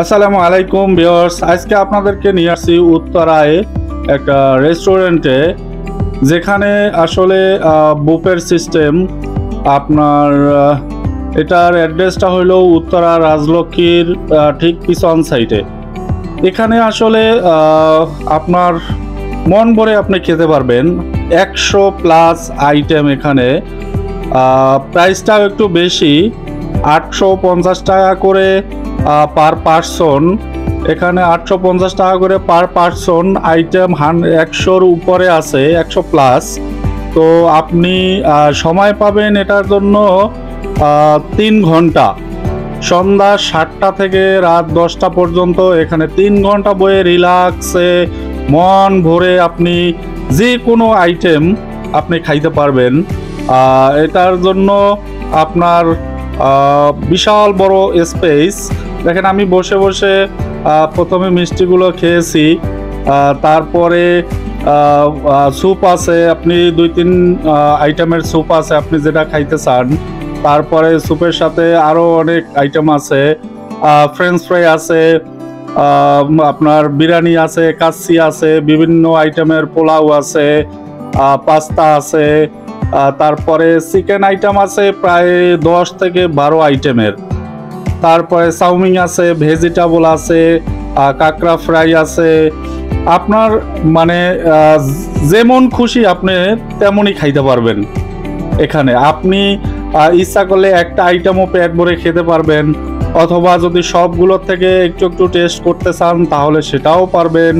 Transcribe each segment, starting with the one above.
আসসালামু আলাইকুম ভিউয়ার্স, আজকে আপনাদেরকে নিয়ে আসছি উত্তরায় একটা রেস্টুরেন্টে, যেখানে আসলে বুফের সিস্টেম। আপনার এটার অ্যাড্রেসটা হলো উত্তরা রাজলক্ষ্মীর ঠিক পিছন সাইডে। এখানে আসলে আপনার মন ভরে আপনি খেতে পারবেন। 100+ আইটেম এখানে। প্রাইসটাও একটু বেশি, 850 টাকা করে পার পারসন। এখানে 850 টাকা করে পার পারসন। আইটেম 100-র উপরে আছে, 100+। তো আপনি সময় পাবেন এটার জন্য 3 ঘন্টা, সন্ধ্যা 7টা থেকে রাত 10টা পর্যন্ত। এখানে 3 ঘন্টা বয়ে রিল্যাক্সে মন ভরে আপনি যে কোনো আইটেম আপনি খাইতে পারবেন। এটার জন্য আপনার বিশাল বড় স্পেস। দেখেন, আমি বসে বসে প্রথমে মিষ্টিগুলো খেয়েছি, তারপরে স্যুপ আছে, আপনি 2-3 আইটেমের স্যুপ আছে আপনি যেটা খাইতে চান। তারপরে স্যুপের সাথে আরও অনেক আইটেম আছে, ফ্রেঞ্চ ফ্রাই আছে, আপনার বিরিয়ানি আছে, কাচ্চি আছে, বিভিন্ন আইটেমের পোলাও আছে, পাস্তা আছে, তারপরে চিকেন আইটেম আছে প্রায় 10 থেকে 12 আইটেমের। তারপরে চাউমিন আছে, ভেজিটেবল আছে, কাঁকড়া ফ্রাই আছে। আপনার মানে যেমন খুশি আপনি তেমনই খাইতে পারবেন এখানে। আপনি ইচ্ছা করলে একটা আইটেমও পেট ভরে খেতে পারবেন, অথবা যদি সবগুলোর থেকে একটু একটু টেস্ট করতে চান তাহলে সেটাও পারবেন।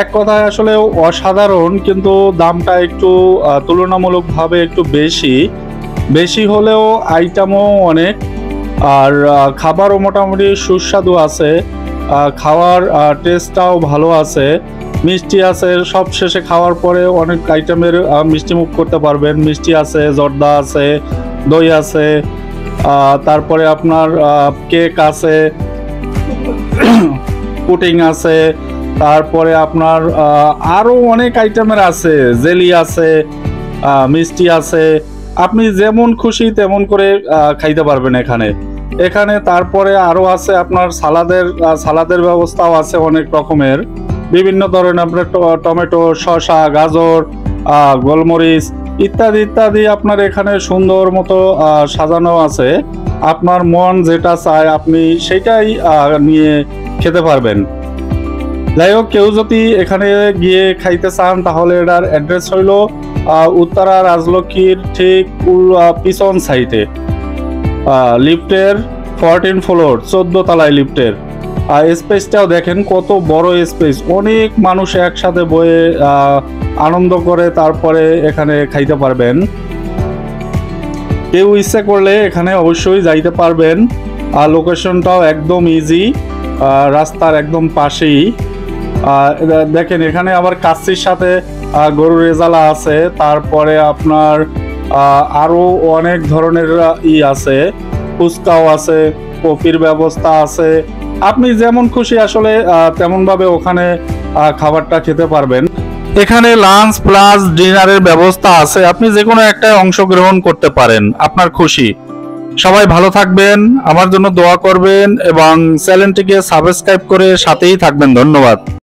এক কথায় আসলে অসাধারণ, কিন্তু দামটা একটু তুলনামূলকভাবে একটু বেশি হলেও আইটেমও অনেক, আর খাবারও মোটামুটি সুস্বাদু আছে। খাওয়ার টেস্টটাও ভালো আছে, মিষ্টি আছে। সব শেষে খাওয়ার পরে অনেক আইটেমের মিষ্টি মুখ করতে পারবেন। মিষ্টি আছে, জর্দা আছে, দই আছে, তারপরে আপনার কেক আছে, পুডিং আছে, তারপরে আপনার আরও অনেক আইটেমের আছে, জেলি আছে, মিষ্টি আছে। আপনি যেমন খুশি তেমন করে খাইতে পারবেন এখানে। তারপরে আরও আছে আপনার সালাদের ব্যবস্থাও আছে অনেক রকমের, বিভিন্ন ধরনের। আপনার টমেটো, শসা, গাজর, গোলমরিচ ইত্যাদি ইত্যাদি আপনার এখানে সুন্দর মতো সাজানো আছে। আপনার মন যেটা চায় আপনি সেটাই নিয়ে খেতে পারবেন। যাই হোক, কেউ যদি এখানে গিয়ে খাইতে চান তাহলে এটার অ্যাড্রেস হইল উত্তরা রাজলক্ষ্মীর ঠিক পিছন সাইডে, লিফটের 14 ফ্লোর, 14 তলায় লিফটের। স্পেসটাও দেখেন কত বড় স্পেস, অনেক মানুষ একসাথে বয়ে আনন্দ করে তারপরে এখানে খাইতে পারবেন। কেউ ইচ্ছে করলে এখানে অবশ্যই যাইতে পারবেন। লোকেশনটাও একদম ইজি, রাস্তার একদম পাশেই। দেখেন, এখানে আবার কাচ্চির সাথে গরুর রেজালা আছে, তারপরে আপনার আরও অনেক ধরনের আছে, ফুচকাও আছে, কফির ব্যবস্থা আছে। আপনি যেমন খুশি আসলে তেমনভাবে ওখানে খাবারটা খেতে পারবেন। এখানে লাঞ্চ প্লাস ডিনারের ব্যবস্থা আছে, আপনি যে কোনো একটায় অংশগ্রহণ করতে পারেন, আপনার খুশি। সবাই ভালো থাকবেন, আমার জন্য দোয়া করবেন এবং চ্যানেলটিকে সাবস্ক্রাইব করে সাথেই থাকবেন। ধন্যবাদ।